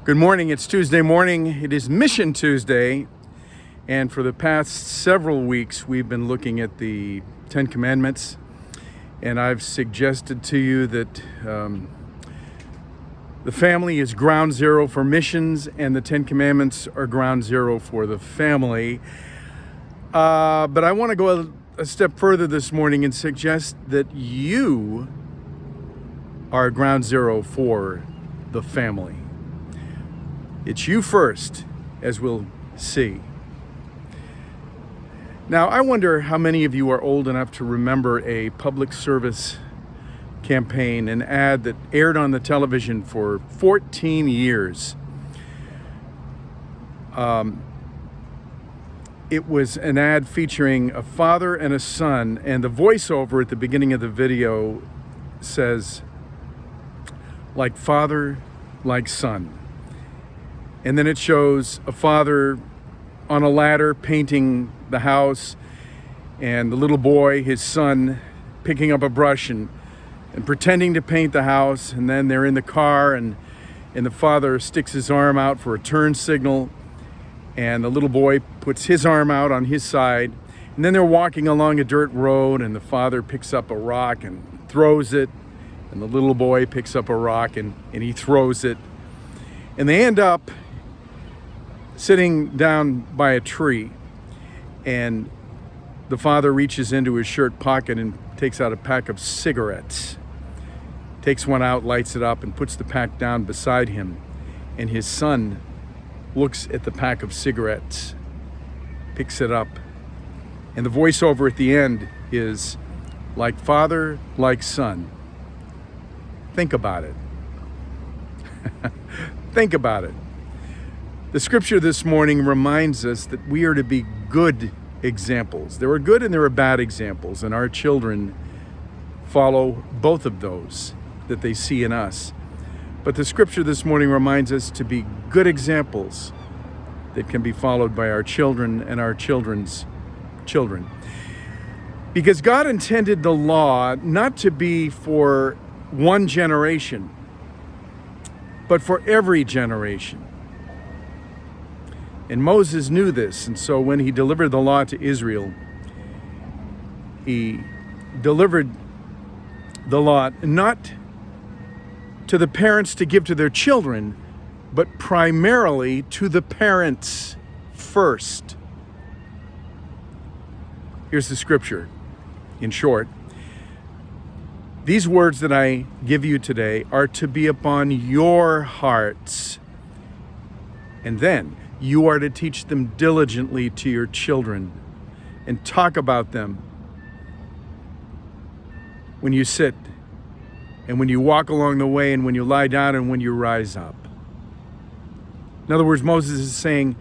Good morning. It's Tuesday morning. It is Mission Tuesday. And for the past several weeks, we've been looking at the Ten Commandments. And I've suggested to you that the family is ground zero for missions, and the Ten Commandments are ground zero for the family. But I want to go a step further this morning and suggest that you are ground zero for the family. It's you first, as we'll see. Now, I wonder how many of you are old enough to remember a public service campaign, an ad that aired on the television for 14 years. It was an ad featuring a father and a son, and the voiceover at the beginning of the video says, "Like father, like son." And then it shows a father on a ladder painting the house, and the little boy, his son, picking up a brush and pretending to paint the house. And then they're in the car, and the father sticks his arm out for a turn signal, and the little boy puts his arm out on his side. And then they're walking along a dirt road, and the father picks up a rock and throws it, and the little boy picks up a rock and he throws it. And they end up sitting down by a tree, and the father reaches into his shirt pocket and takes out a pack of cigarettes, takes one out, lights it up, and puts the pack down beside him. And his son looks at the pack of cigarettes, picks it up, and the voiceover at the end is, "Like father, like son." Think about it. Think about it. The scripture this morning reminds us that we are to be good examples. There are good and there are bad examples, and our children follow both of those that they see in us. But the scripture this morning reminds us to be good examples that can be followed by our children and our children's children. Because God intended the law not to be for one generation, but for every generation. And Moses knew this, and so when he delivered the law to Israel, he delivered the law not to the parents to give to their children, but primarily to the parents first. Here's the scripture, in short. These words that I give you today are to be upon your hearts, and then you are to teach them diligently to your children and talk about them when you sit and when you walk along the way and when you lie down and when you rise up. In other words, Moses is saying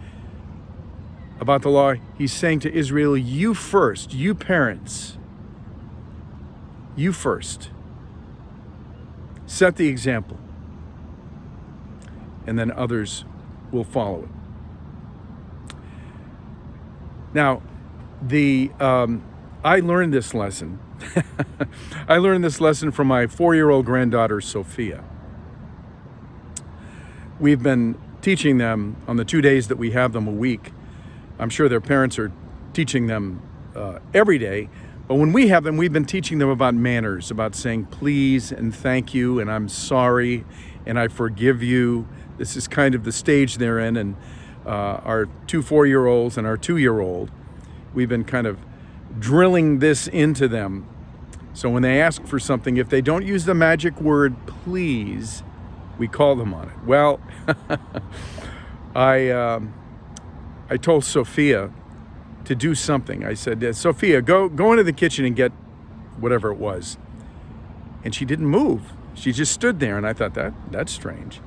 about the law, he's saying to Israel, you first, you parents, you first. Set the example, and then others will follow it. Now, I learned this lesson. I learned this lesson from my 4-year-old granddaughter, Sophia. We've been teaching them on the 2 days that we have them a week. I'm sure their parents are teaching them every day. But when we have them, we've been teaching them about manners, about saying please and thank you and I'm sorry and I forgive you. This is kind of the stage they're in. And our 2 4-year-olds and our 2-year-old, we've been kind of drilling this into them. So when they ask for something, if they don't use the magic word please, we call them on it. Well, I told Sophia to do something. I said, Sophia, go into the kitchen and get whatever it was. And she didn't move. She just stood there, and I thought, that's strange.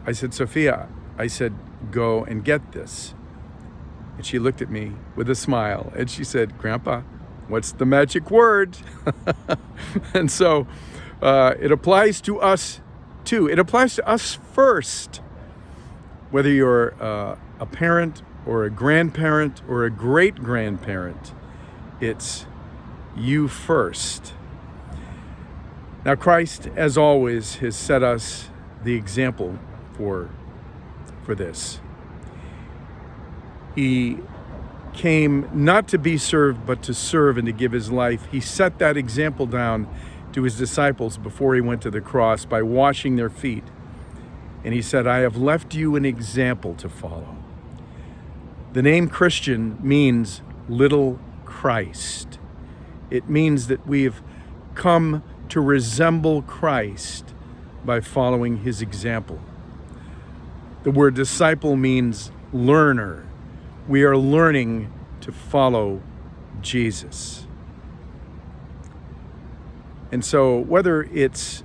I said, Sophia, I said, go and get this. And she looked at me with a smile, and she said, Grandpa, what's the magic word? And so it applies to us too. It applies to us first. Whether you're a parent or a grandparent or a great-grandparent, it's you first. Now, Christ, as always, has set us the example for for this. He came not to be served, but to serve and to give his life. He set that example down to his disciples before he went to the cross by washing their feet. And he said, I have left you an example to follow. The name Christian means little Christ. It means that we've come to resemble Christ by following his example. The word disciple means learner. We are learning to follow Jesus. And so whether it's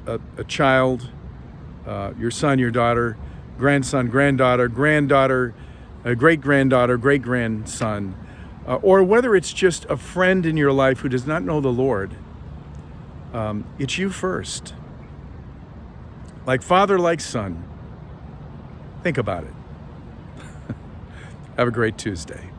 a child, your son, your daughter, grandson, granddaughter, granddaughter, great-granddaughter, great-grandson, or whether it's just a friend in your life who does not know the Lord, it's you first. Like father, like son. Think about it. Have a great Tuesday.